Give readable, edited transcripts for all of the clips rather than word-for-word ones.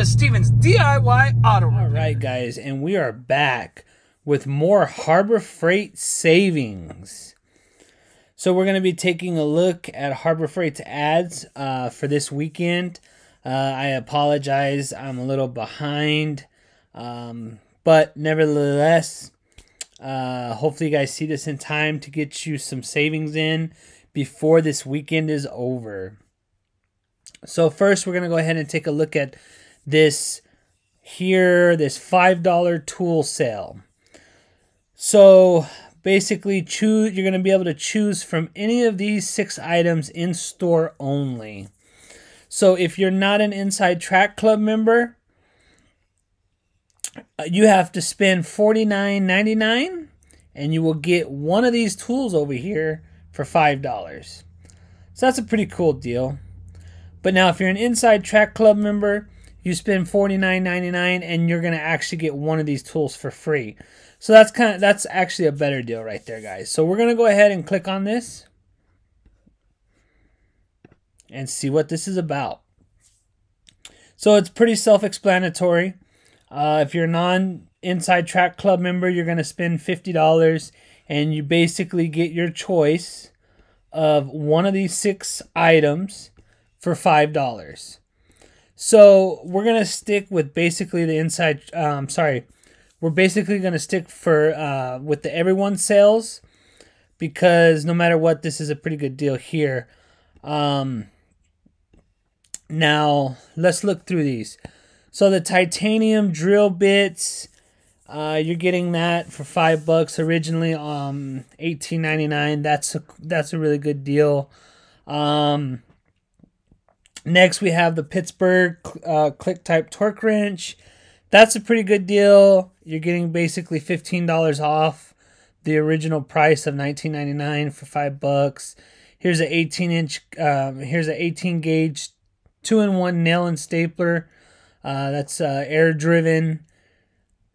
Steven's DIY Auto Repair. All right, guys, and we are back with more Harbor Freight savings. So we're going to be taking a look at Harbor Freight's ads for this weekend. I apologize, I'm a little behind, but nevertheless, hopefully you guys see this in time to get you some savings in before this weekend is over. So first, we're going to go ahead and take a look at this $5 tool sale. So basically, you're going to be able to choose from any of these 6 items in store only. So if you're not an Inside Track Club member, you have to spend $49.99 and you will get one of these tools over here for $5. So that's a pretty cool deal. But now if you're an Inside Track Club member, you spend $49.99 and you're going to actually get one of these tools for free. So that's actually a better deal right there, guys. So we're going to go ahead and click on this and see what this is about. So it's pretty self-explanatory. If you're a non-Inside Track Club member, you're going to spend $50 and you basically get your choice of one of these 6 items for $5. So we're going to stick with basically the inside, we're basically going to stick for with the everyone sales, because no matter what, this is a pretty good deal here. Now let's look through these. So the titanium drill bits, you're getting that for $5 originally, $18.99. That's a really good deal. Next we have the Pittsburgh click type torque wrench. That's a pretty good deal. You're getting basically $15 off the original price of $19.99 for $5. Here's an 18-inch. Here's an 18 gauge 2-in-1 nail and stapler. That's air driven.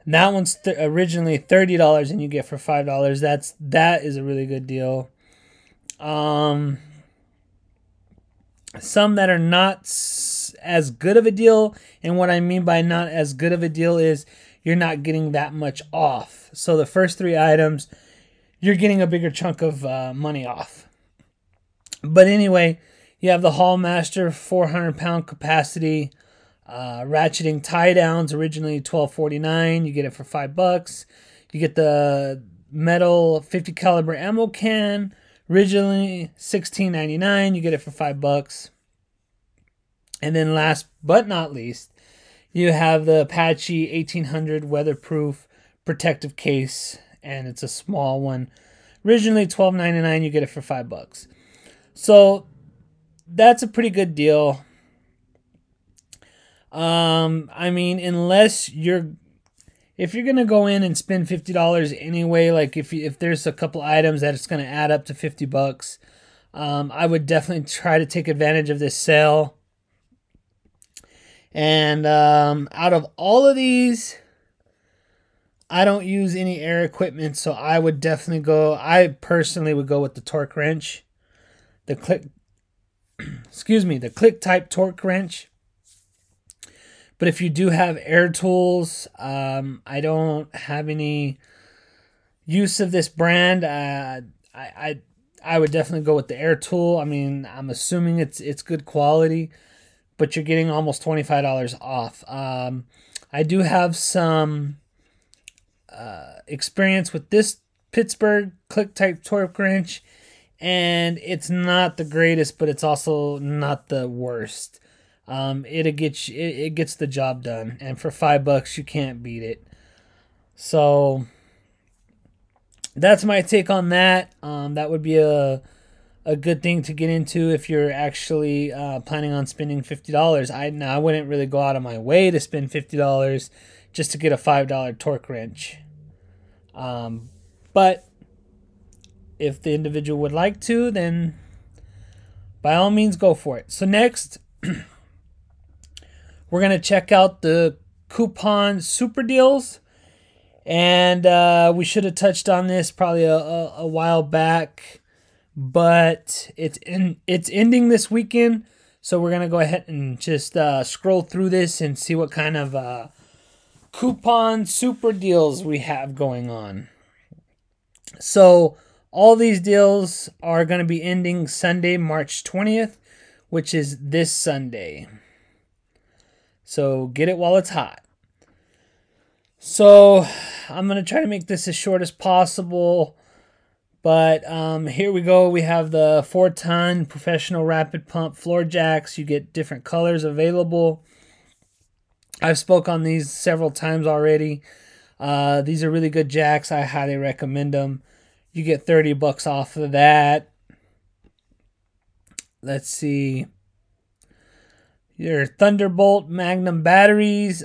That one's originally $30 and you get for $5. That is a really good deal. Some that are not as good of a deal, and what I mean by not as good of a deal is you're not getting that much off. So the first 3 items, you're getting a bigger chunk of money off. But anyway, you have the Hallmaster 400-pound capacity ratcheting tie downs, originally $12.49. You get it for $5. You get the metal 50 caliber ammo can, originally $16.99. You get it for $5. And then last but not least, you have the Apache 1800 weatherproof protective case, and it's a small one. Originally $12.99. You get it for $5. So that's a pretty good deal. I mean, if you're gonna go in and spend $50 anyway, like if there's a couple items that it's gonna add up to $50, I would definitely try to take advantage of this sale. And out of all of these, I don't use any air equipment, so I personally would go with the torque wrench, the click type torque wrench. But if you do have air tools, I don't have any use of this brand. I would definitely go with the air tool. I mean, I'm assuming it's good quality, but you're getting almost $25 off. I do have some experience with this Pittsburgh click type torque wrench, and it's not the greatest, but it's also not the worst. It gets the job done, and for $5 you can't beat it. So that's my take on that. That would be a good thing to get into if you're actually planning on spending $50. I wouldn't really go out of my way to spend $50 just to get a $5 torque wrench. But if the individual would like to, then by all means go for it. So next, we're going to check out the coupon super deals. And we should have touched on this probably a while back, but it's ending this weekend. So we're going to go ahead and just scroll through this and see what kind of coupon super deals we have going on. So all these deals are going to be ending Sunday, March 20th, which is this Sunday. So get it while it's hot. So I'm going to try to make this as short as possible. But here we go. We have the 4-ton professional rapid pump floor jacks. You get different colors available. I've spoke on these several times already. These are really good jacks. I highly recommend them. You get $30 off of that. Let's see. Your Thunderbolt Magnum batteries.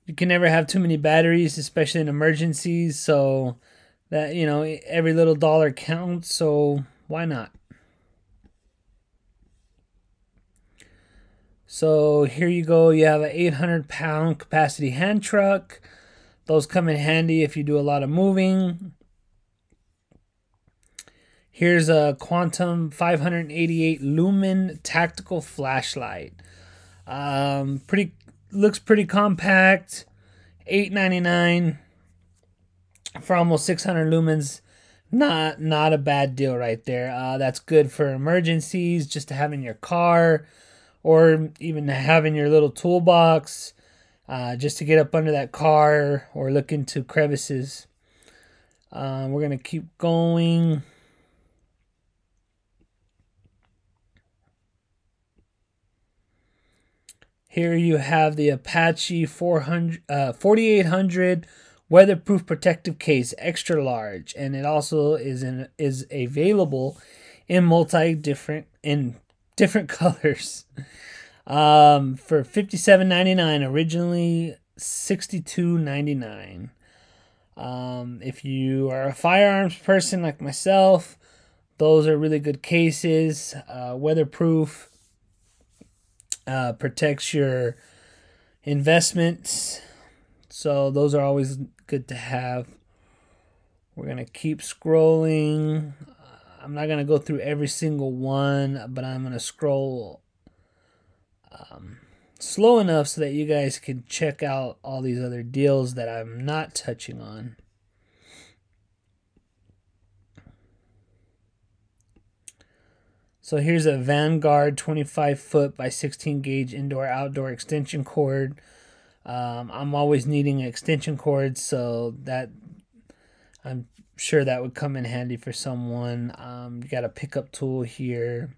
You can never have too many batteries, especially in emergencies. So that, you know, every little dollar counts. So why not? So here you go. You have an 800-pound capacity hand truck. Those come in handy if you do a lot of moving. Here's a Quantum 588 Lumen tactical flashlight. Looks pretty compact. $8.99 for almost 600 lumens. Not a bad deal right there. That's good for emergencies, just to have in your car, or even to have in your little toolbox, just to get up under that car or look into crevices. We're gonna keep going. Here you have the Apache 4800 weatherproof protective case, extra large, and it also is available in different colors. For $57.99, originally $62.99. If you are a firearms person like myself, those are really good cases. Weatherproof. Protects your investments, so those are always good to have. We're gonna keep scrolling. I'm not gonna go through every single one, but I'm gonna scroll slow enough so that you guys can check out all these other deals that I'm not touching on. So here's a Vanguard 25-foot by 16-gauge indoor-outdoor extension cord. I'm always needing an extension cord, so that I'm sure that would come in handy for someone. You got a pickup tool here.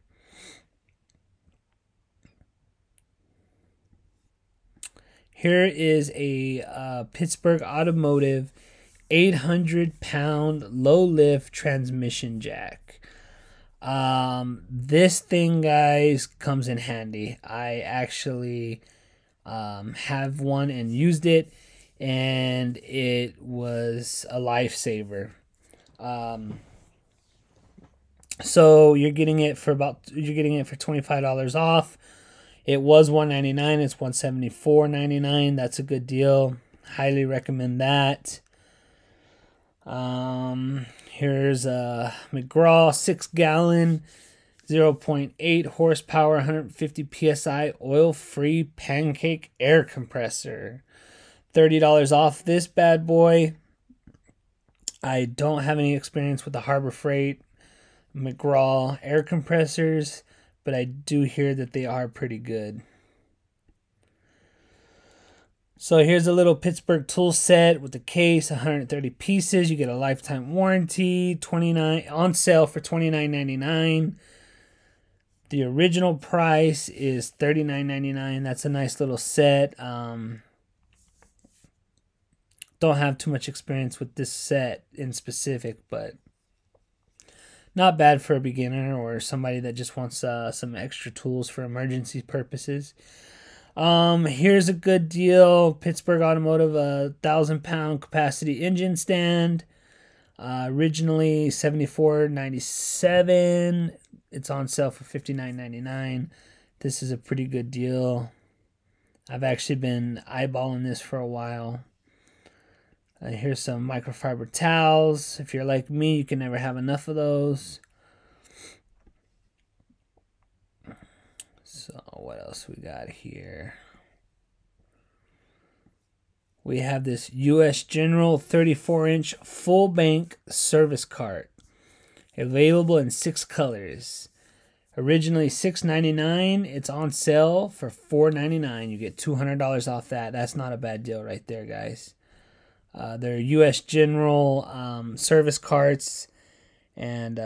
Here is a Pittsburgh Automotive 800-pound low-lift transmission jack. This thing, guys, comes in handy. I actually have one and used it, and it was a lifesaver. So you're getting it for $25 off. It was $199. It's $174.99. That's a good deal. Highly recommend that. Here's a Mcgraw 6-gallon, 0.8 horsepower, 150 psi oil-free Pancake air compressor. $30 off this bad boy. I don't have any experience with the Harbor Freight Mcgraw air compressors, but I do hear that they are pretty good. So here's a little Pittsburgh Tool Set with the case, 130 pieces. You get a lifetime warranty, on sale for $29.99. The original price is $39.99. That's a nice little set. Don't have too much experience with this set in specific, but not bad for a beginner or somebody that just wants some extra tools for emergency purposes. Here's a good deal. Pittsburgh Automotive, 1,000-pound capacity engine stand. Originally $74.97. It's on sale for $59.99. This is a pretty good deal. I've actually been eyeballing this for a while. Here's some microfiber towels. If you're like me, you can never have enough of those. So what else we got here? We have this U.S. General 34-inch full bank service cart, available in 6 colors. Originally $6.99, it's on sale for $4.99. You get $200 off that. That's not a bad deal right there, guys. They're U.S. General service carts, and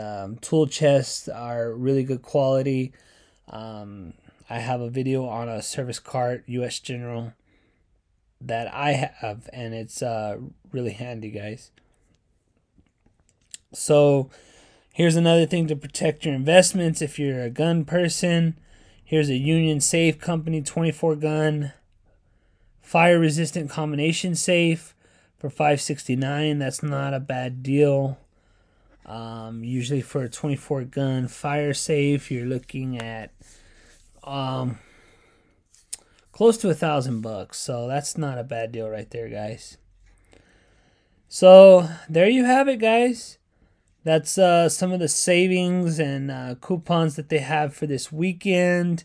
tool chests are really good quality. I have a video on a service cart, U.S. General, that I have, and it's really handy, guys. So here's another thing to protect your investments if you're a gun person. Here's a Union Safe Company 24 gun fire resistant combination safe for $5.69. That's not a bad deal. Usually for a 24 gun fire safe, you're looking at close to $1,000, so that's not a bad deal right there, guys. So there you have it, guys. That's some of the savings and coupons that they have for this weekend.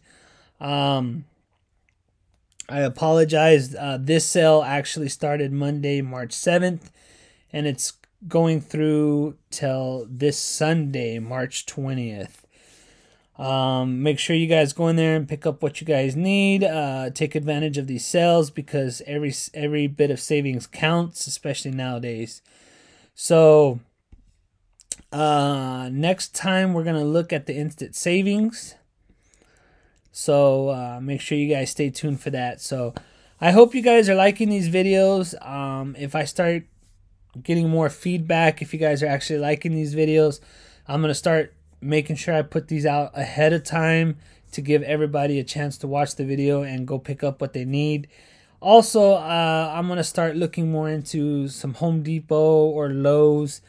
I apologize. This sale actually started Monday, March 7th, and it's going through till this Sunday, March 20th. Make sure you guys go in there and pick up what you guys need. Take advantage of these sales because every bit of savings counts, especially nowadays. So next time we're gonna look at the instant savings. So make sure you guys stay tuned for that. So I hope you guys are liking these videos. If I start getting more feedback, if you guys are actually liking these videos, I'm gonna start making sure I put these out ahead of time to give everybody a chance to watch the video and go pick up what they need. Also, I'm going to start looking more into some Home Depot or Lowe's,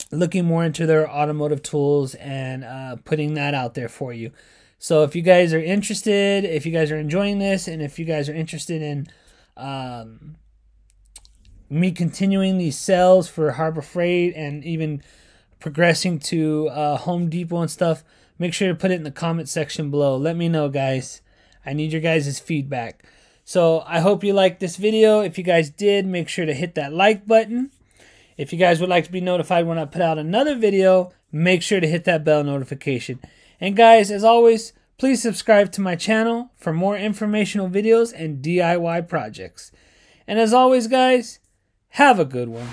looking more into their automotive tools and putting that out there for you. So if you guys are interested, if you guys are enjoying this, and if you guys are interested in me continuing these sales for Harbor Freight and even progressing to Home Depot and stuff, make sure to put it in the comment section below. Let me know, guys. I need your guys' feedback. So I hope you liked this video. If you guys did, make sure to hit that like button. If you guys would like to be notified when I put out another video, make sure to hit that bell notification. And guys, as always, please subscribe to my channel for more informational videos and DIY projects. And as always, guys, have a good one.